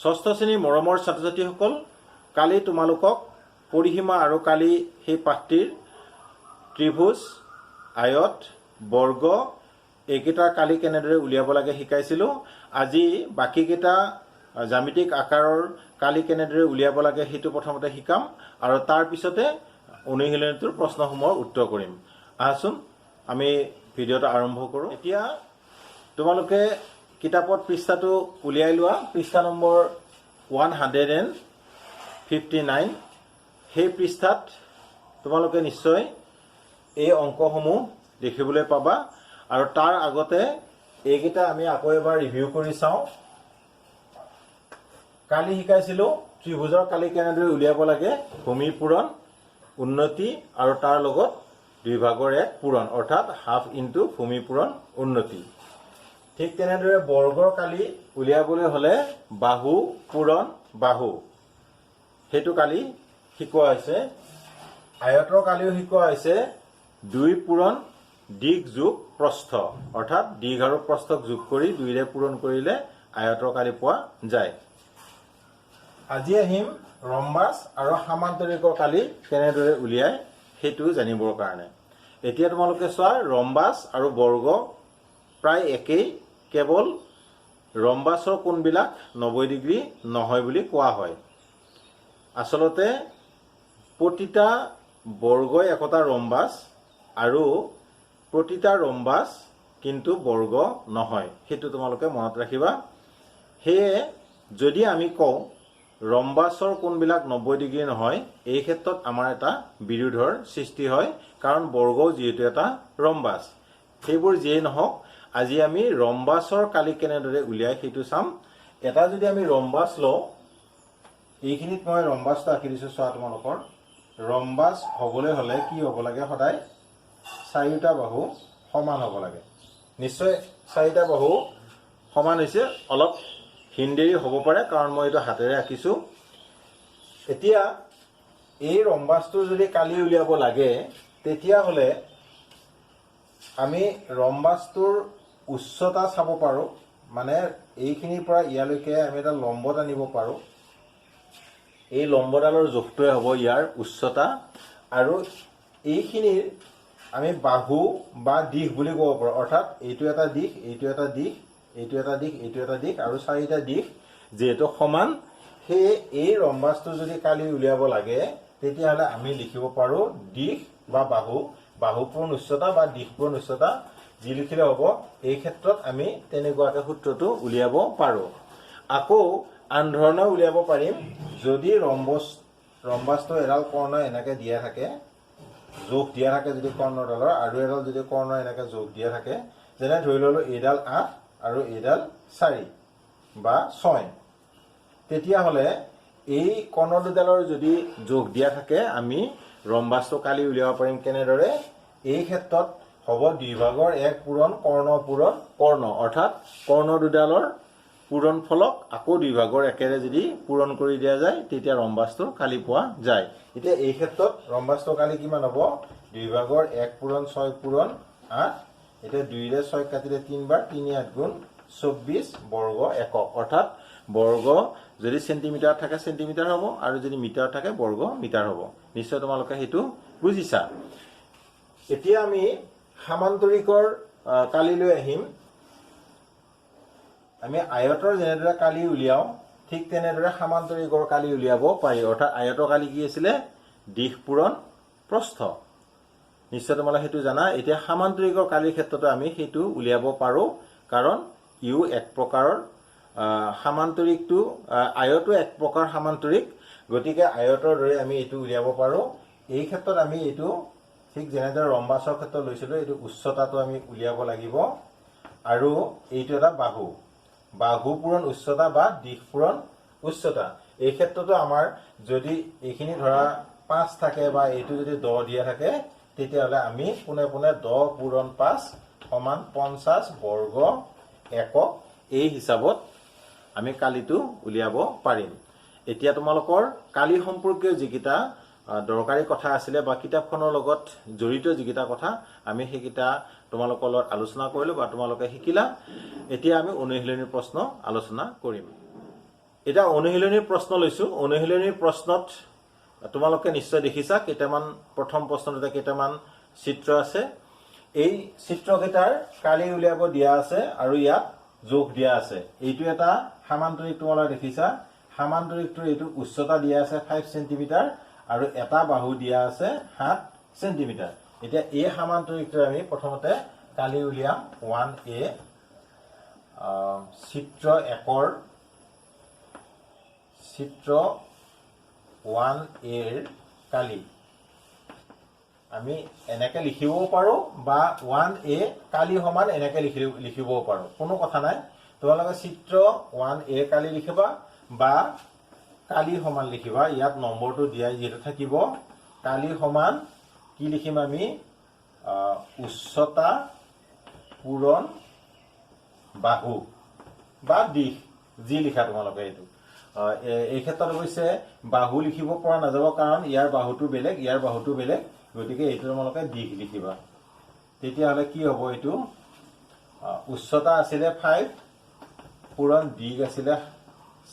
ষষ্ঠ শ্ৰেণীৰ মৰমৰ ছাত্ৰ ছাত্ৰীসকল, কালি তোমালোকক পৰিসীমা আৰু কালি সেই পাঠটিৰ ত্ৰিভুজ, আয়ত, বৰ্গ এইকেইটাৰ কালি কেনেদৰে উলিয়াব লাগে শিকাইছিলোঁ। আজি বাকীকেইটা জ্যামিতিক আকাৰৰ কালি কেনেদৰে উলিয়াব লাগে সেইটো প্ৰথমতে শিকাম আৰু তাৰ পিছতে অনুশীলনীটোৰ প্ৰশ্নসমূহৰ উত্তৰ কৰিম। আহাচোন আমি ভিডিঅ'টো আৰম্ভ কৰোঁ। এতিয়া তোমালোকে কিতাপত পৃষ্ঠাটো উলিয়াই লোৱা, পৃষ্ঠা নম্বৰ 159। সেই পৃষ্ঠাত তোমালোকে নিশ্চয় এই অংকসমূহ দেখিবলৈ পাবা আৰু তাৰ আগতে এইকেইটা আমি আকৌ এবাৰ ৰিভিউ কৰি চাওঁ। কালি শিকাইছিলোঁ ত্ৰিভুজৰ কালি কেনেদৰে উলিয়াব লাগে, ভূমি পূৰণ, উন্নতি আৰু তাৰ লগত 2/1 পূৰণ, অৰ্থাৎ হাফ ইনটু ভূমি পূৰণ উন্নতি। ঠিক তেনেদৰে বৰ্গৰ কালি উলিয়াবলৈ হ'লে বাহু পূৰণ বাহু, সেইটো কালি শিকোৱা হৈছে। আয়তৰ কালিও শিকোৱা হৈছে 2 পূৰণ দিশ যোগ প্ৰস্থ, অৰ্থাৎ দিশ আৰু প্ৰস্থক যোগ কৰি 2ৰে পূৰণ কৰিলে আয়তৰ কালি পোৱা যায়। আজি আহিম ৰম্বাস আৰু সামান্তৰিকৰ কালি কেনেদৰে উলিয়াই সেইটো জানিবৰ কাৰণে। এতিয়া তোমালোকে চোৱা, ৰম্বাস আৰু বৰ্গ প্ৰায় একেই, কেৱল ৰম্বাসৰ কোণবিলাক 90 ডিগ্ৰী নহয় বুলি কোৱা হয়। আচলতে প্ৰতিটা বৰ্গই একোটা ৰম্বাস আৰু প্ৰতিটা ৰম্বাস কিন্তু বৰ্গ নহয়, সেইটো তোমালোকে মনত ৰাখিবা। সেয়ে যদি আমি কওঁ ৰম্বাসৰ কোণবিলাক 90 ডিগ্ৰী নহয়, এই ক্ষেত্ৰত আমাৰ এটা বিৰোধৰ সৃষ্টি হয়, কাৰণ বৰ্গও যিহেতু এটা ৰম্বাস। সেইবোৰ যিয়েই নহওক, আজি আমি ৰম্বাসৰ কালি কেনেদৰে উলিয়াই সেইটো চাম। এটা যদি আমি ৰম্বাস লওঁ, এইখিনিত মই ৰম্বাসটো আঁকি দিছোঁ, চোৱা তোমালোকৰ। ৰম্বাস হ'বলৈ হ'লে কি হ'ব লাগে, সদায় 4টা বাহু সমান হ'ব লাগে। নিশ্চয় 4টা বাহু সমান হৈছে, অলপ হিন্দেৰি হ'ব পাৰে কাৰণ মই এইটো হাতেৰে আঁকিছোঁ। এতিয়া এই ৰম্বাসটোৰ যদি কালি উলিয়াব লাগে, তেতিয়াহ'লে আমি ৰম্বাসটোৰ উচ্চতা চাব পাৰোঁ, মানে এইখিনিৰ পৰা ইয়ালৈকে আমি এটা লম্ব টানিব পাৰোঁ। এই লম্বডালৰ জোখটোৱে হ'ব ইয়াৰ উচ্চতা, আৰু এইখিনিৰ আমি বাহু বা দিশ বুলি ক'ব পাৰোঁ, অৰ্থাৎ এইটো এটা দিশ, এইটো এটা দিশ, এইটো এটা দিশ, এইটো এটা দিশ, আৰু 4টা দিশ যিহেতু সমান, সেয়ে এই ৰম্বাসটো যদি কালি উলিয়াব লাগে তেতিয়াহ'লে আমি লিখিব পাৰোঁ দিশ বা বাহু, বাহু পূৰণ উচ্চতা বা দিশ পূৰণ উচ্চতা যি লিখিলে হ'ব। এই ক্ষেত্ৰত আমি তেনেকুৱাকৈ সূত্ৰটো উলিয়াব পাৰোঁ। আকৌ আন ধৰণে উলিয়াব পাৰিম, যদি ৰম্বাসটো এডাল কৰ্ণ এনেকৈ দিয়া থাকে, জোখ দিয়া থাকে যদি কৰ্ণডালৰ, আৰু এডাল যদি কৰ্ণ এনেকৈ জোখ দিয়া থাকে, যেনে ধৰি ল'লোঁ এইডাল 8 আৰু এইডাল 4 বা 6, তেতিয়াহ'লে এই কৰ্ণ দুডালৰ যদি জোখ দিয়া থাকে, আমি ৰম্বাসটো কালি উলিয়াব পাৰিম কেনেদৰে। এই ক্ষেত্ৰত হ'ব 2/1 পূৰণ কৰ্ণ পূৰণ কৰ্ণ, অৰ্থাৎ কৰ্ণ দুডালৰ পূৰণ ফলক আকৌ 2/1 যদি পূৰণ কৰি দিয়া যায়, তেতিয়া ৰম্বাসটো কালি পোৱা যায়। এতিয়া এই ক্ষেত্ৰত ৰম্বাসটো কালি কিমান হ'ব, 2/1 পূৰণ 6 পূৰণ 8, এতিয়া 2ৰে 6 কাটিলে 3 বাৰ, 3 8 গুণ 24 বৰ্গ একক, অৰ্থাৎ বৰ্গ যদি চেণ্টিমিটাৰ থাকে চেণ্টিমিটাৰ হ'ব, আৰু যদি মিটাৰ থাকে বৰ্গ মিটাৰ হ'ব। নিশ্চয় তোমালোকে সেইটো বুজিছা। এতিয়া আমি সামান্তৰিকৰ কালিলৈ আহিম। আমি আয়তৰ যেনেদৰে কালি উলিয়াওঁ, ঠিক তেনেদৰে সামান্তৰিকৰ কালি উলিয়াব পাৰি, অৰ্থাৎ আয়তৰ কালি কি আছিলে, দিশ পূৰণ প্ৰস্থ। নিশ্চয় তোমালোকে সেইটো জানা। এতিয়া সামান্তৰিকৰ কালিৰ ক্ষেত্ৰতো আমি সেইটো উলিয়াব পাৰোঁ, কাৰণ ইও এক প্ৰকাৰৰ সামান্তৰিকটো, আয়তো এক প্ৰকাৰ সামান্তৰিক, গতিকে আয়তৰ দৰে আমি এইটো উলিয়াব পাৰোঁ। এই ক্ষেত্ৰত আমি এইটো ঠিক যেনেদৰে ৰম্বাসৰ ক্ষেত্ৰত লৈছিলোঁ, এইটো উচ্চতাটো আমি উলিয়াব লাগিব, আৰু এইটো এটা বাহু, বাহু পূৰণ উচ্চতা বা দিশ পূৰণ উচ্চতা। এই ক্ষেত্ৰতো আমাৰ যদি এইখিনি ধৰা 5 থাকে বা এইটো যদি 10 দিয়া থাকে, তেতিয়াহ'লে আমি পোনে পোনে 10 পূৰণ 5 সমান 50 বৰ্গ একক, এই হিচাপত আমি কালিটো উলিয়াব পাৰিম। এতিয়া তোমালোকৰ কালি সম্পৰ্কীয় যিকেইটা দৰকাৰী কথা আছিলে বা কিতাপখনৰ লগত জড়িত যিকেইটা কথা, আমি সেইকেইটা তোমালোকৰ লগত আলোচনা কৰিলোঁ বা তোমালোকে শিকিলা। এতিয়া আমি অনুশীলনী প্ৰশ্ন আলোচনা কৰিম। এটা অনুশীলনীৰ প্ৰশ্ন লৈছোঁ। অনুশীলনীৰ প্ৰশ্নত তোমালোকে নিশ্চয় দেখিছা কেইটামান প্ৰথম প্ৰশ্নটোতে কেইটামান চিত্ৰ আছে। এই চিত্ৰকেইটাৰ কালি উলিয়াব দিয়া আছে আৰু ইয়াত যোগ দিয়া আছে। এইটো এটা সামান্তৰিক তোমালোকে দেখিছা। সামান্তৰিকটোৰ এইটো উচ্চতা দিয়া আছে 5 সেন্টিমিটাৰ আৰু এটা বাহু দিয়া আছে 7 সেন্টিমিটাৰ। এতিয়া এই সামান্তৰিকটো আমি প্ৰথমতে কালি উলিয়াম 1a চিত্ৰ 1ৰ চিত্ৰ 1a ৰ কালি আমি এনেকে লিখিবও পাৰো বা 1a কালি সমান এনেকে লিখিবও পাৰো, কোনো কথা নাই। তোমালোকে চিত্ৰ 1a কালি লিখিবা বা কালি সমান লিখিবা। ইয়াত নম্বৰটো দিয়াই যেটো থাকিব কালি সমান কি লিখিম আমি উচ্চতা পূৰণ বাহু বা দিশ যি লিখা তোমালোকে এইটো। এই ক্ষেত্ৰত অৱশ্যে বাহু লিখিব পৰা নাযাব কাৰণ ইয়াৰ বাহুটো বেলেগ ইয়াৰ বাহুটো বেলেগ, গতিকে এইটো তোমালোকে দিশ লিখিবা। তেতিয়াহ'লে কি হ'ব এইটো উচ্চতা আছিলে 5 পূৰণ দিশ আছিলে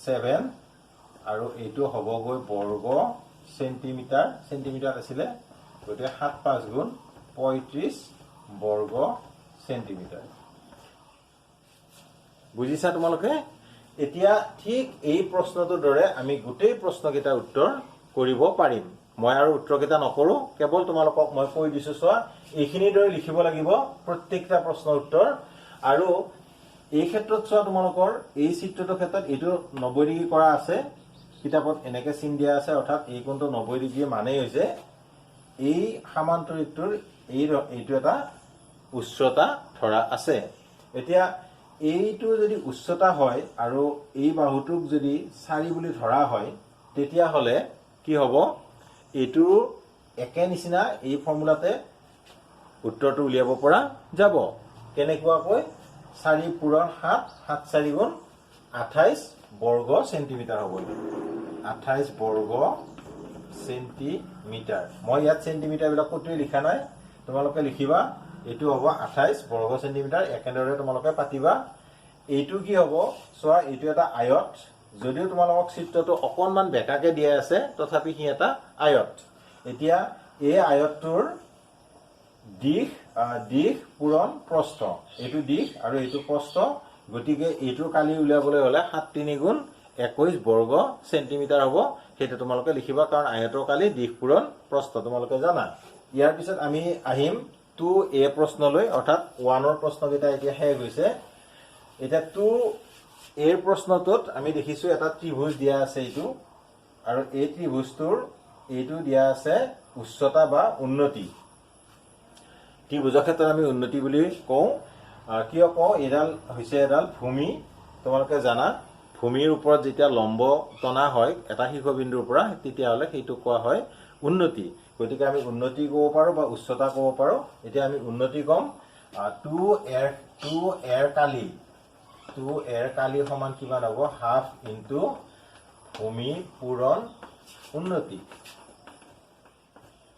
7 আৰু এইটো হ'বগৈ বৰ্গ সেন্টিমিটাৰ। সেন্টিমিটাৰ আছিলে গতিকে 7 5 গুণ 35 বৰ্গ সেন্টিমিটাৰ। বুজিছা তোমালোকে? এতিয়া ঠিক এই প্ৰশ্নটোৰ দৰে আমি গোটেই প্ৰশ্নকেইটাৰ উত্তৰ কৰিব পাৰিম। মই আৰু উত্তৰকেইটা নকৰো, কেৱল তোমালোকক মই কৈ দিছো চোৱা এইখিনিৰ দৰে লিখিব লাগিব প্ৰত্যেকটা প্ৰশ্নৰ উত্তৰ। আৰু এই ক্ষেত্ৰত চোৱা তোমালোকৰ এই চিত্ৰটোৰ ক্ষেত্ৰত এইটো 90 ডিগ্ৰী কৰা আছে, কিতাপত এনেকে চিন দিয়া আছে, অৰ্থাৎ এই কোণটো 90 ডিগ্ৰী মানেই হৈছে এই সামান্তৰিকটোৰ এইটো এটা উচ্চতা ধৰা আছে। এতিয়া এইটো যদি উচ্চতা হয় আৰু এই বাহুটোক যদি 4 বুলি ধৰা হয় তেতিয়াহ'লে কি হ'ব এইটো একে নিচিনা এই ফৰ্মুলাতে উত্তৰটো উলিয়াব পৰা যাব। কেনেকুৱাকৈ 4 পূৰণ 7 7 4 গুণ 28 বৰ্গ সেন্টিমিটাৰ হ'ব। 28 বৰ্গ সেন্টিমিটাৰ। মই ইয়াত সেন্টিমিটাৰ বিলাক কতোৱে লিখা নাই, তোমালোকে লিখিবা। এইটো হ'ব 28 বৰ্গ সেন্টিমিটাৰ। একেদৰে তোমালোকে পাতিবা। এইটো কি হ'ব চোৱা এইটো এটা আয়ত, যদিও তোমালোকক চিত্ৰটো অকণমান বেকাকে দিয়া আছে তথাপি সি এটা আয়ত। এতিয়া এই আয়তটোৰ দিশ পূৰণ প্ৰস্থ, এইটো দিশ আৰু এইটো প্ৰস্থ, গতিকে এইটো কালি উলিয়াবলৈ হ'লে 7 3 গুণ 21 বৰ্গ সেন্টিমিটাৰ হ'ব। সেইটো তোমালোকে লিখিবা কাৰণ আয়তৰ কালি দিশ পূৰণ প্ৰস্থ তোমালোকে জানা। ইয়াৰ পিছত আমি আহিম 2a প্ৰশ্নলৈ, অৰ্থাৎ 1ৰ প্ৰশ্নকেইটা এতিয়া শেষ হৈছে। এতিয়া 2a প্ৰশ্নটোত আমি দেখিছো এটা ত্ৰিভুজ দিয়া আছে এইটো, আৰু এই ত্ৰিভুজটোৰ এইটো দিয়া আছে উচ্চতা বা উন্নতি। ত্ৰিভুজৰ ক্ষেত্ৰত আমি উন্নতি বুলি কওঁ। কিয় কওঁ, এইডাল হৈছে এডাল ভূমি। তোমালোকে জানা ভূমিৰ ওপৰত যেতিয়া লম্ব টনা হয় এটা শীৰ্ষবিন্দুৰ পৰা তেতিয়াহ'লে সেইটো কোৱা হয় উন্নতি। গতিকে আমি উন্নতি ক'ব পাৰো বা উচ্চতা ক'ব পাৰো। এতিয়া আমি উন্নতি ক'ম 2a ৰ কালি সমান কিমান হ'ব হাফ ইনটু ভূমি পূৰণ উন্নতি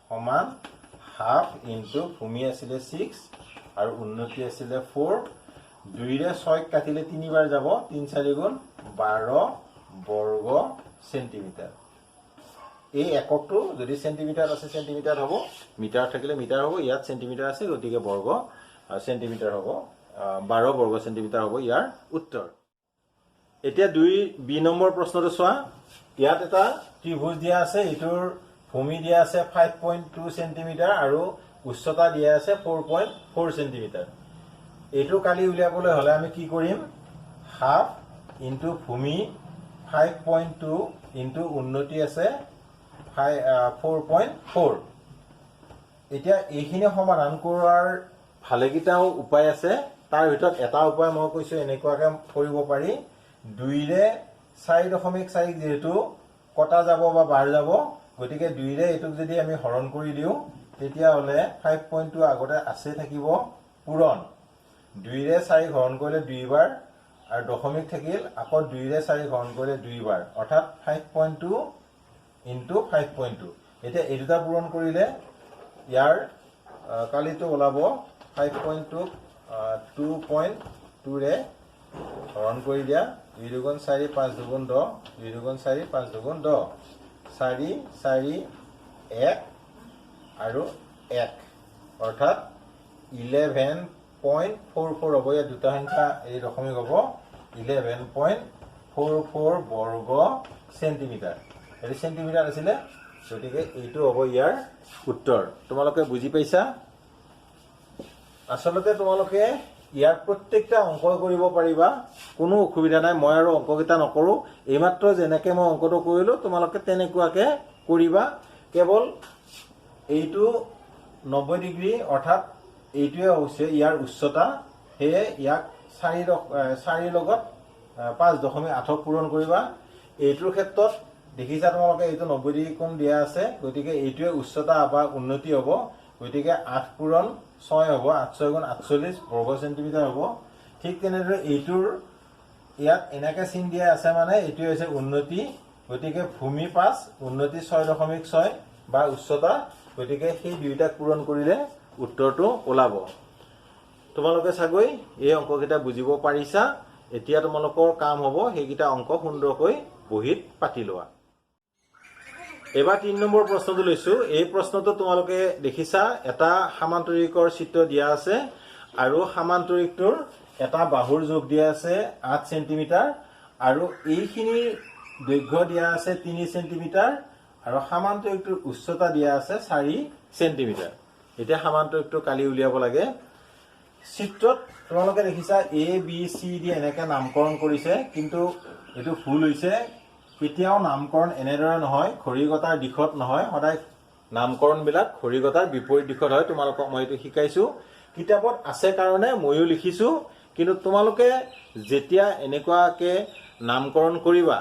সমান হাফ ইনটু ভূমি আছিলে 6 আৰু উন্নতি আছিলে 4। 2ৰে 6 কাটিলে 3 বাৰ যাব, 3 4 গুণ 12 বৰ্গ সেন্টিমিটাৰ। এই এককটো যদি সেন্টিমিটাৰ আছে সেন্টিমিটাৰ হ'ব, মিটাৰ থাকিলে মিটাৰ হ'ব। ইয়াত সেন্টিমিটাৰ আছে গতিকে বৰ্গ সেন্টিমিটাৰ হ'ব। 12 বৰ্গ সেন্টিমিটাৰ হ'ব ইয়াৰ উত্তৰ। এতিয়া 2b নম্বৰ প্ৰশ্নটো চোৱা। ইয়াত এটা ত্ৰিভুজ দিয়া আছে, এইটোৰ ভূমি দিয়া আছে 5.2 সেন্টিমিটাৰ আৰু উচ্চতা দিয়া আছে 4.4 সেন্টিমিটাৰ। এইটো কালি উলিয়াবলৈ হ'লে আমি কি কৰিম, হাফ ইনটু ভূমি 5.2 ইনটু উন্নতি আছে 4.4। এতিয়া এইখিনি সমাধান কৰাৰ ভালেকেইটাও উপায় আছে। তাৰ ভিতৰত এটা উপায় মই কৈছো এনেকুৱাকে কৰিব পাৰি। 2ৰে 4.4 যেহেতু কটা যাব বা বাৰ যাব, গতিকে 2ৰে এইটোক যদি আমি হৰণ কৰি দিওঁ তেতিয়াহ'লে 5.2 আগতে আছে থাকিব পূৰণ। 2ৰে 4 হৰণ কৰিলে 2 বাৰ আৰু দশমিক থাকিল, আকৌ 2ৰে 4 হৰণ কৰিলে 2 বাৰ, অৰ্থাৎ 5.2 ইনটু 5.2। এতিয়া এই দুটা পূৰণ কৰিলে ইয়াৰ কালিটো ওলাব 5.2 2.2ৰে হৰণ কৰি দিয়া 2 দুগুণ 4 5 দুগুণ 10 2 দুগুণ 4 5 দুগুণ 10 4 4 1 আৰু 1 অৰ্থাৎ 11.44 হ'ব ইয়াত দুটা সংখ্যা এই দশমিক হ'ব 11.44 বৰ্গ সেন্টিমিটাৰ এটি সেন্টিমিটাৰ আছিলে গতিকে এইটো হ'ব ইয়াৰ উত্তৰ তোমালোকে বুজি পাইছা আসলতে তোমালোকে ইয়াৰ প্ৰত্যেকটা অংক কৰিব পাৰিবা কোনো অসুবিধা নাই মই আৰু অংককেইটা নকৰো এইমাত্ৰ যেনেকে মই অংকটো কৰিলো তোমালোকে তেনেকুৱাকে কৰিবা কেৱল এইটো 90 ডিগ্ৰী অৰ্থাৎ এইটোৱে হৈছে ইয়াৰ উচ্চতা হেয়ে ইয়াক 4 লগত 5.8 পূৰণ কৰিবা এইটোৰ ক্ষেত্ৰত দেখিছা তোমালোকে এইটো 90 ডিগ্ৰী কোণ দিয়া আছে গতিকে এইটোৱে উচ্চতা বা উন্নতি হ'ব গতিকে 8 পূৰণ 6 হ'ব 8 6 গুণ 48 বৰ্গ সেন্টিমিটাৰ হ'ব ঠিক তেনেদৰে এইটোৰ ইয়াত এনেকে চিন দিয়া আছে মানে এইটো হৈছে উন্নতি গতিকে ভূমি 5 উন্নতি 6.6 বা উচ্চতা গতিকে সেই দুইটাক পূৰণ কৰিলে উত্তৰটো ওলাব তোমালোকে চাগৈ এই অংককেইটা বুজিব পাৰিছা এতিয়া তোমালোকৰ কাম হ'ব সেইকেইটা অংক সুন্দৰকৈ বহিত পাতি লোৱা এবাৰ 3 নম্বৰ প্ৰশ্নটো লৈছো এই প্ৰশ্নটো তোমালোকে দেখিছা এটা সমান্তৰিকৰ চিত্ৰ দিয়া আছে আৰু সমান্তৰিকটোৰ এটা বাহুৰ যোগ দিয়া আছে 8 সেন্টিমিটাৰ আৰু এইখিনিৰ দৈৰ্ঘ্য দিয়া আছে 3 সেন্টিমিটাৰ আৰু সমান্তৰিকটোৰ উচ্চতা দিয়া আছে 4 সেন্টিমিটাৰ এতিয়া সমান্তৰিকটো কালি উলিয়াব লাগে চিত্ৰত তোমালোকে দেখিছা এ বি সি ডি এনেকৈ নামকৰণ কৰিছে কিন্তু এটো ভুল হৈছে কেতিয়াও নামকৰণ এনেদৰে নহয় খৰিগতাৰ দিশত নহয় সদায় নামকৰণবিলাক খৰিগতাৰ বিপৰীত দিশত হয় তোমালোকক মই এটো শিকাইছো কিতাপত আছে কাৰণে ময়ো লিখিছো কিন্তু তোমালোকে যেতিয়া এনেকুৱাকে নামকৰণ কৰিবা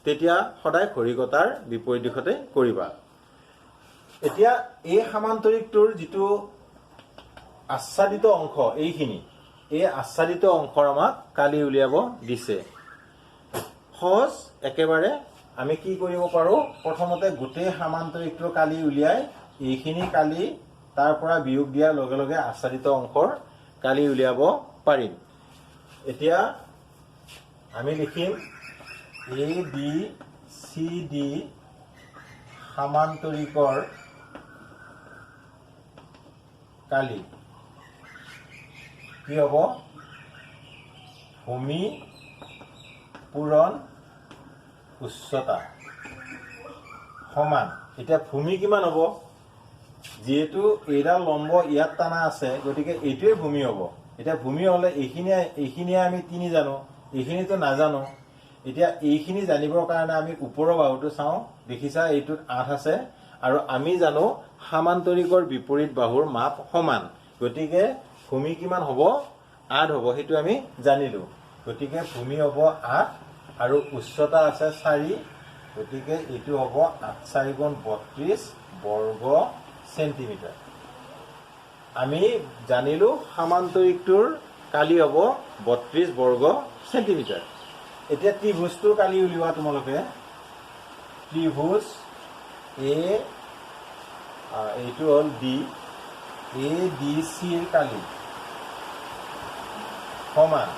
তেতিয়া সদায় খৰিগতাৰ বিপৰীত দিশতে কৰিবা এতিয়া এই সমান্তৰিকটোৰ যেটো আচ্ছাদিত অংশ এইখিনি এই আচ্ছাদিত অংশৰ আমাক কালি উলিয়াব দিছে সহজ একেবাৰে আমি কি কৰিব পাৰো প্ৰথমতে গোটেই সমান্তৰিকটো কালি উলিয়াই এইখিনি কালি তাৰ পৰা বিয়োগ দিয়াৰ লগে লগে আচ্ছাদিত অংশৰ কালি উলিয়াব পাৰিম এতিয়া আমি লিখিম এ বি সি ডি সমান্তৰিকৰ কালি কি হ'ব ভূমি পূৰণ উচ্চতা সমান এতিয়া ভূমি কিমান হ'ব যেহেতু এইডাল লম্ব ইয়াত টানা আছে গতিকে এইটোৱে ভূমি হ'ব এতিয়া ভূমি হলে এইখিনি আমি 3 জানো এইখিনিতো নাজানো এতিয়া এইখিনি জানিবৰ কাৰণে আমি ওপৰৰ বাহুটো চাওঁ দেখিছা এইটোত 8 আছে আৰু আমি জানো সমান্তৰিকৰ বিপৰীত বাহুৰ মাপ সমান গতিকে ভূমি কিমান হ'ব 8 হ'ব হেতু আমি জানিলো গতিকে ভূমি হ'ব 8 আৰু উচ্চতা আছে 4 গতিকে এটো হ'ব 8 4 গুণ 32 বৰ্গ সেন্টিমিটাৰ আমি জানিলো সমান্তৰিকটোৰ কালি হ'ব 32 বৰ্গ সেন্টিমিটাৰ এতিয়া ত্ৰিভুজটোৰ কালি উলিওৱা তোমালোকে ত্ৰিভুজ এ এইটো হ'ল ডি এ ডি সি ৰ কালি সমান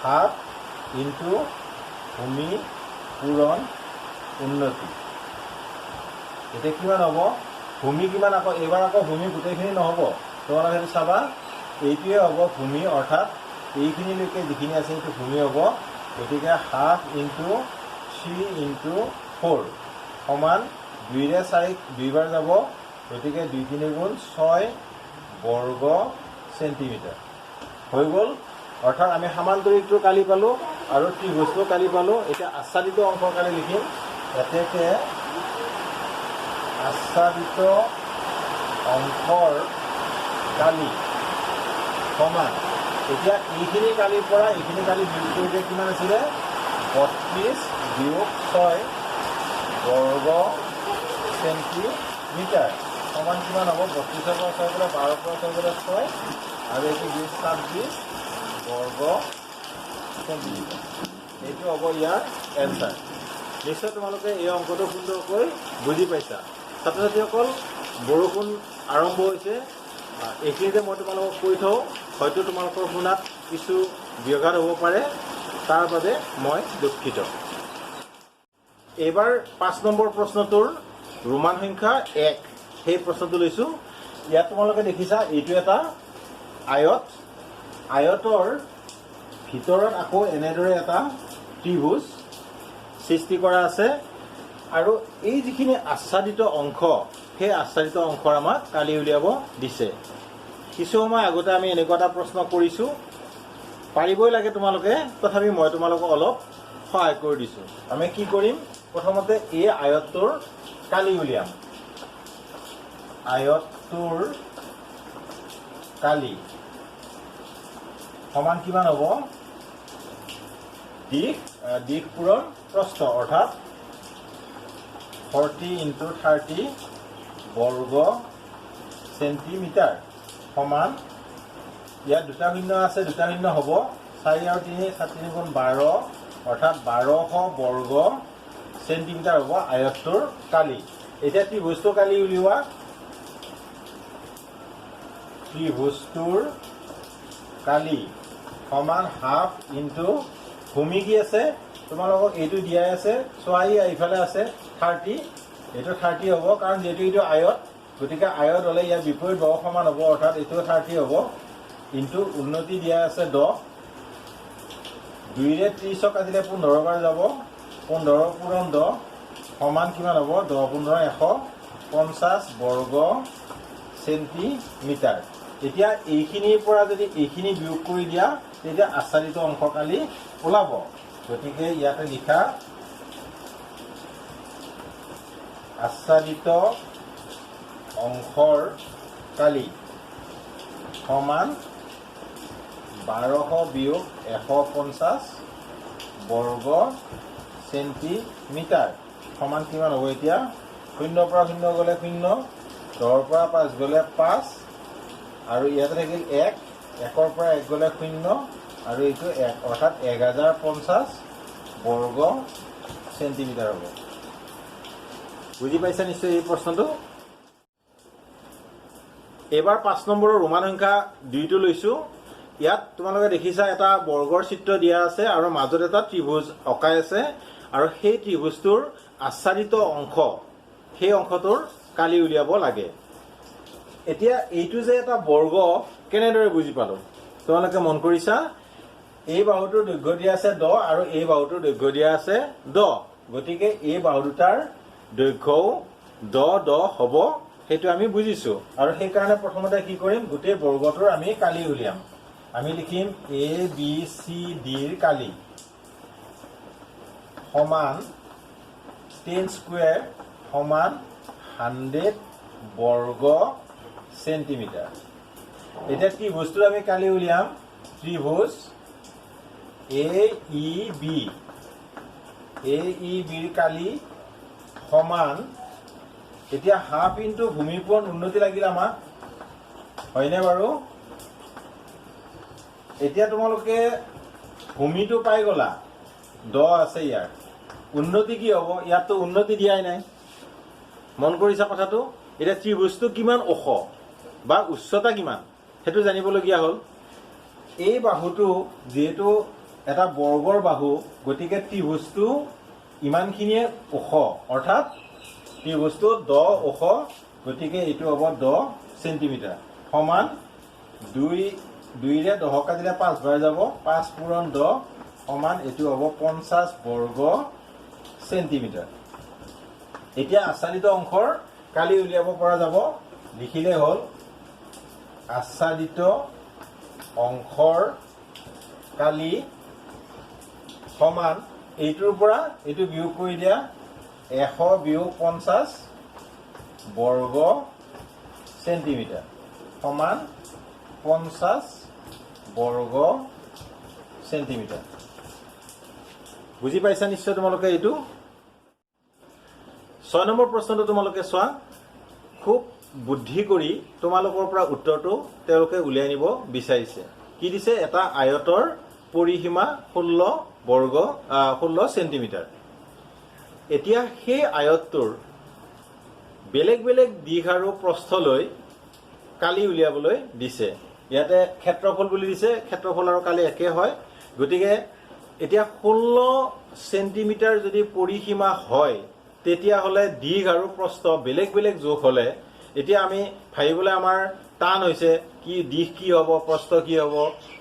7 ইনটু ভূমি পূৰণ উন্নতি এটা কিমান হ'ব ভূমি কিমান আকৌ এবাৰ আকৌ ভূমি গোটেইখিনি নহ'ব তোমালোকে চাবা এইটোৱে হ'ব ভূমি অৰ্থাৎ এইখিনিলৈকে যিখিনি আছে এইটো ভূমি হ'ব গতিকে 7 ইনটু 3 ইনটু 4 সমান 2 ৰে 4 দুইবাৰ যাব গতিকে 2 3 গুণ 6 বৰ্গ সেন্টিমিটাৰ হৈ গ'ল অৰ্থাৎ আমি সমান্তৰিকটো কালি পালো আৰু ত্ৰিভুজটো কালি পালো এতিয়া আচ্ছাদিত অংশৰ কালি লিখিম এতেকে আচ্ছাদিত অংশৰ কালি সমান এতিয়া এইখিনি কালিৰ পৰা এইখিনি কালি বিয়োগ কৰিলে কিমান আছিলে 32 বিয়োগ 6 বৰ্গ সেন্টিমিটাৰ সমান কিমান হ'ব 32 ৰ পৰা 6 গ'লে 12 ৰ পৰা 6 গ'লে 6 আৰু এইটো 26 বৰ্গ সেন্টিমিটাৰ এইটো হ'ব ইয়াৰ এনসাৰ নিশ্চয় তোমালোকে এই অংকটো সুন্দৰকৈ বুজি পাইছা ছাত্ৰ ছাত্ৰীসকল বৰষুণ আৰম্ভ হৈছে এইখিনিতে মই তোমালোকক কৈ থওঁ হয়তো তোমালোকৰ শুনাত কিছু ব্যাঘাত হ'ব পাৰে তাৰ বাবে মই দুঃখিত। এইবাৰ 5 নম্বৰ প্ৰশ্নটোৰ ৰোমান সংখ্যা 1 সেই প্ৰশ্নটো লৈছোঁ। ইয়াত তোমালোকে দেখিছা এইটো এটা আয়ত, আয়তৰ ভিতৰত আকৌ এনেদৰে এটা ত্ৰিভুজ সৃষ্টি কৰা আছে আৰু এই যিখিনি আচ্ছাদিত অংশ সেই আচ্ছাদিত অংশৰ আমাক কালি উলিয়াব দিছে। কিছু সময় আগতে আমি এনেকুৱা এটা প্ৰশ্ন কৰিছোঁ, পাৰিবই লাগে তোমালোকে, তথাপি মই তোমালোকক অলপ সহায় কৰি দিছোঁ। আমি কি কৰিম, প্ৰথমতে এই আয়তটোৰ কালি উলিয়াম। আয়তটোৰ কালি সমান কিমান হ'ব, দিশ পূৰণ প্ৰস্থ, অৰ্থাৎ 40 × 30 বৰ্গ চেণ্টিমিটাৰ সমান, ইয়াত দুটা শূন্য আছে, দুটা শূন্য হ'ব 4 আৰু 3 7 × 12 অৰ্থাৎ 1200 বৰ্গ চেণ্টিমিটাৰ হ'ব আয়তটোৰ কালি। এতিয়া ত্ৰিভুজটোৰ কালি উলিওৱা। ত্ৰিভুজটোৰ কালি সমান হাফ ইনটু ভূমি কি আছে তোমালোকক এইটো দিয়াই আছে, চোৱা এইফালে আছে 30, এইটো 30 হ'ব কাৰণ যিহেতু এইটো আয়ত, গতিকে আয়ত হ'লে ইয়াৰ বিপৰীত বাহু সমান হ'ব, অৰ্থাৎ এইটো 30 হ'ব ইনটু উন্নতি দিয়া আছে 10, 2ৰে 30 কাটিলে 15 বাৰ যাব, 15 পূৰণ 10 সমান কিমান হ'ব, 10 15 150 বৰ্গ চেণ্টিমিটাৰ। এতিয়া এইখিনিৰ পৰা যদি এইখিনি বিয়োগ কৰি দিয়া তেতিয়া আচ্ছাদিত অংশ কালি ওলাব। গতিকে ইয়াতে লিখা আচ্ছাদিত অংশৰ কালি সমান 1200 বিয়োগ 150 বৰ্গ চেণ্টিমিটাৰ সমান কিমান হ'ব, এতিয়া 0 পৰা 0 গ'লে 0, 10 পৰা 5 গ'লে 5 আৰু ইয়াতে থাকিল 1, 1ৰ পৰা 1 গ'লে 0 আৰু এইটো 1, অৰ্থাৎ 1050 বৰ্গ চেণ্টিমিটাৰ হ'ব। বুজি পাইছা নিশ্চয় এই প্ৰশ্নটো। এইবাৰ 5 নম্বৰৰ ৰোমান সংখ্যা 2টো লৈছোঁ। ইয়াত তোমালোকে দেখিছা এটা বৰ্গৰ চিত্ৰ দিয়া আছে আৰু মাজত এটা ত্ৰিভুজ অঁকাই আছে আৰু সেই ত্ৰিভুজটোৰ আচ্ছাদিত অংশ সেই অংশটোৰ কালি উলিয়াব লাগে। এতিয়া এইটো যে এটা বৰ্গ কেনেদৰে বুজি পালোঁ তোমালোকে মন কৰিছা, এই বাহুটোৰ দৈৰ্ঘ্য দিয়া আছে 10 আৰু এই বাহুটোৰ দৈৰ্ঘ্য দিয়া আছে 10, গতিকে এই বাহু দুটাৰ দৈৰ্ঘ্যও 10 হ'ব, সেইটো আমি বুজিছোঁ। আৰু সেইকাৰণে প্ৰথমতে কি কৰিম, গোটেই বৰ্গটোৰ আমি কালি উলিয়াম। আমি লিখিম ABCDৰ কালি সমান 10 স্কুৱেৰ সমান 100 বৰ্গ চেণ্টিমিটাৰ। এতিয়া ত্ৰিভুজটোৰ আমি কালি উলিয়াম। ত্ৰিভুজ AEBৰ কালি সমান, এতিয়া হাফ ইনটু ভূমি পূৰণ উন্নতি লাগিল আমাক, হয়নে বাৰু? এতিয়া তোমালোকে ভূমিটো পাই গ'লা, 10 আছে ইয়াৰ, উন্নতি কি হ'ব, ইয়াততো উন্নতি দিয়াই নাই, মন কৰিছা কথাটো। এতিয়া ত্ৰিভুজটো কিমান ওখ বা উচ্চতা কিমান সেইটো জানিবলগীয়া হ'ল। এই বাহুটো যিহেতু এটা বৰ্গৰ বাহু, গতিকে ত্ৰিভুজটো ইমানখিনিয়ে ওখ, অৰ্থাৎ ত্ৰিভুজটো 10 ওখ, গতিকে এইটো হ'ব 10 চেণ্টিমিটাৰ সমান 2ৰে 10 কাটিলে 5 বাৰ যাব, 5 পূৰণ 10 সমান এইটো হ'ব 50 বৰ্গ চেণ্টিমিটাৰ। এতিয়া আচ্ছাদিত অংশৰ কালি উলিয়াব পৰা যাব। লিখিলে হ'ল আচ্ছাদিত অংশৰ কালি সমান, এইটোৰ পৰা এইটো বিয়োগ কৰি দিয়া 100 বিয়োগ 50 বৰ্গ চেণ্টিমিটাৰ সমান 50 বৰ্গ চেণ্টিমিটাৰ। বুজি পাইছা নিশ্চয় তোমালোকে এইটো। 6 নম্বৰ প্ৰশ্নটো তোমালোকে চোৱা, খুব বুদ্ধি কৰি তোমালোকৰ পৰা উত্তৰটো তেওঁলোকে উলিয়াই নিব বিচাৰিছে। কি দিছে, এটা আয়তৰ পৰিসীমা 16 চেণ্টিমিটাৰ। এতিয়া সেই আয়তটোৰ বেলেগ বেলেগ দিশ আৰু প্ৰস্থলৈ কালি উলিয়াবলৈ দিছে। ইয়াতে ক্ষেত্ৰফল বুলি দিছে, ক্ষেত্ৰফল আৰু কালি একে হয়, গতিকে এতিয়া 16 সেন্টিমিটাৰ যদি পৰিসীমা হয় তেতিয়াহ'লে দীঘ আৰু প্ৰস্থ বেলেগ বেলেগ যোগ হ'লে এতিয়া আমি ভাবিবলৈ আমাৰ টান হৈছে কি দীঘ কি হ'ব প্ৰস্থ কি হ'ব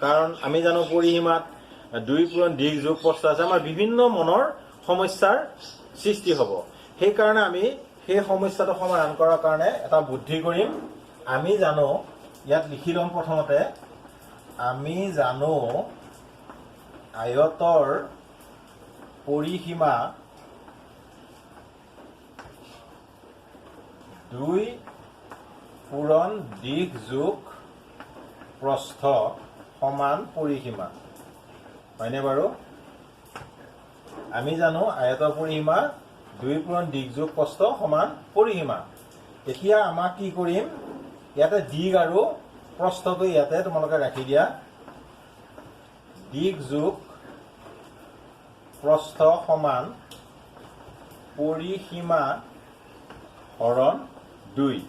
কাৰণ আমি জানো পৰিসীমাত 2 পূৰণ দীঘ যোগ প্ৰস্থ আছে আমাৰ বিভিন্ন মনৰ সমস্যাৰ সৃষ্টি হ'ব সেই কাৰণে আমি সেই সমস্যাটো সমাধান কৰাৰ কাৰণে এটা বুদ্ধি কৰিম আমি জানো ইয়াত লিখি লম প্ৰথমতে আমি জানো আয়তৰ পৰিসীমা 2 পূৰণ দীঘ যোগ প্ৰস্থ সমান পৰিসীমা হয়নে বাৰু আমি জানো আয়তৰ পৰিসীমা 2 পূৰণ দীঘ যোগ প্ৰস্থ সমান পৰিসীমা এতিয়া আমাক কি কৰিম ইয়াতে দীঘ আৰু প্ৰস্থটো ইয়াতে তোমালোকে ৰাখি দিয়া দীঘ যোগ প্ৰস্থ সমান পৰিসীমা হৰণ 2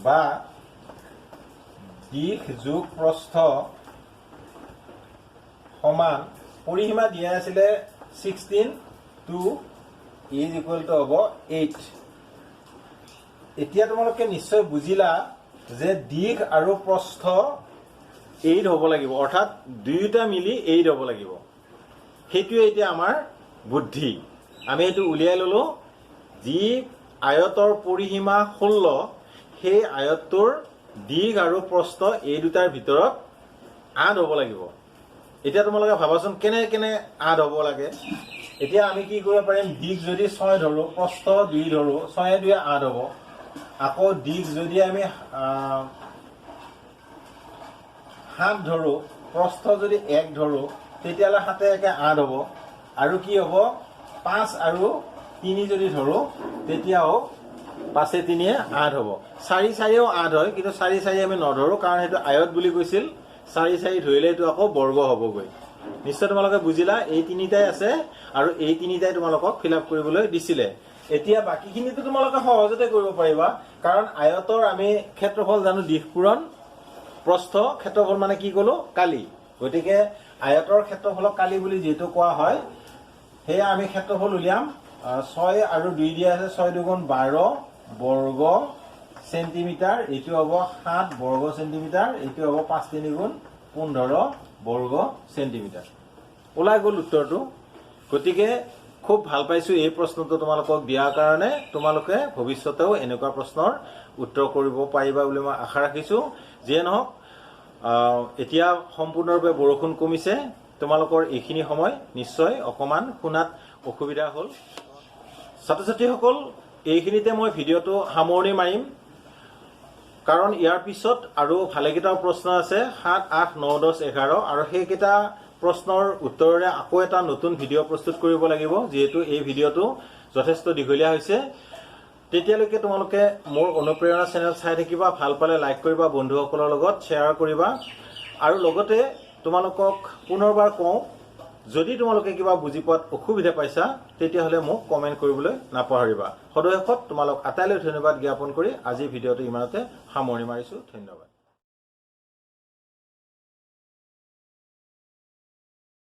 বা দীঘ যোগ প্ৰস্থ সমান পৰিসীমা দিয়া আছিলে 16 to is equal to হ'ব 8 এতিয়া তোমালোকে নিশ্চয় বুজিলা যে দীঘ আৰু প্ৰস্থ 8 হ'ব লাগিব অৰ্থাৎ দুয়োটা মিলি 8 হ'ব লাগিব সেইটোৱে এতিয়া আমাৰ বুদ্ধি আমি এইটো উলিয়াই ললো যি আয়তৰ পৰিসীমা 16 সেই আয়তটোৰ দীঘ আৰু প্ৰস্থ এই দুটাৰ ভিতৰত 8 হ'ব লাগিব এতিয়া তোমালোকে ভাবাচোন কেনে কেনে 8 হ'ব লাগে এতিয়া আমি কি কৰিব পাৰিম দীঘ যদি 6 ধৰো প্ৰস্থ 2 ধৰো 6 2 8 হ'ব আকৌ দীঘ যদি আমি 7 ধৰো প্ৰস্থ যদি 1 ধৰো তেতিয়ালে 7 1 8 হ'ব আৰু কি হ'ব 5 আৰু 3 যদি ধৰো তেতিয়াও 5 3 8 হ'ব 4 4ও 8 হয় কিন্তু 4 4 আমি নধৰো কাৰণ সেইটো আয়ত বুলি কৈছিল 4 4 ধৰিলে এইটো আকৌ বৰ্গ হ'বগৈ নিশ্চয় তোমালোকে বুজিলা এই তিনিটাই আছে আৰু এই তিনিটাই তোমালোকক ফিল আপ কৰিবলৈ দিছিলে এতিয়া বাকিখিনিটো তোমালোকে সহজতে কৰিব পাৰিবা কাৰণ আয়তৰ আমি ক্ষেত্ৰফল জানো দীঘ পূৰণ প্ৰস্থ ক্ষেত্ৰফল মানে কি ক'লো কালি গতিকে আয়তৰ ক্ষেত্ৰফলক কালি বুলি যেটো কোৱা হয় হেয়া আমি ক্ষেত্ৰফল উলিয়াম 6 আৰু 2 দিয়া আছে 6 2 12 বৰ্গ সেন্টিমিটাৰ এইটো হ'ব 7 বৰ্গ সেন্টিমিটাৰ এইটো হ'ব 5 3 15 বৰ্গ সেন্টিমিটাৰ ওলাই গ'ল উত্তৰটো গতিকে খুব ভাল পাইছো এই প্ৰশ্নটো তোমালোকক দিয়াৰ কাৰণে তোমালোকে ভৱিষ্যতেও এনেকুৱা প্ৰশ্নৰ উত্তৰ কৰিব পাৰিবা বুলি মই আশা ৰাখিছো যে নহওক এতিয়া সম্পূৰ্ণৰূপে বৰষুণ কমিছে তোমালোকৰ এইখিনি সময় নিশ্চয় অকমান শুনাত অসুবিধা হ'ল ছাত্ৰ ছাত্ৰীসকল এইখিনিতে মই ভিডিঅ'টো সামৰণি মাৰিম কাৰণ ইয়াৰ পিছত আৰু ভালেকেইটাও প্ৰশ্ন আছে 7 8 9 10 11 আৰু সেইকেইটা প্ৰশ্নৰ উত্তৰেৰে আকৌ এটা নতুন ভিডিঅ' প্ৰস্তুত কৰিব লাগিব যেহেতু এই ভিডিঅ'টো যথেষ্ট দীঘলীয়া হৈছে তেতিয়ালৈকে তোমালোকে মোৰ অনুপ্ৰেৰণা চেনেল চাই থাকিবা ভাল পালে লাইক কৰিবা বন্ধুসকলৰ লগত শ্বেয়াৰ কৰিবা আৰু লগতে তোমালোকক পুনৰবাৰ কওঁ যদি তোমালোকে কিবা বুজি পোৱাত অসুবিধা পাইছা তেতিয়াহ'লে মোক কমেন্ট কৰিবলৈ নাপাহৰিবা সদশেষত তোমালোক আটাইলৈ ধন্যবাদ জ্ঞাপন কৰি আজি ভিডিঅ'টো ইমানতে সামৰণি মাৰিছো ধন্যবাদ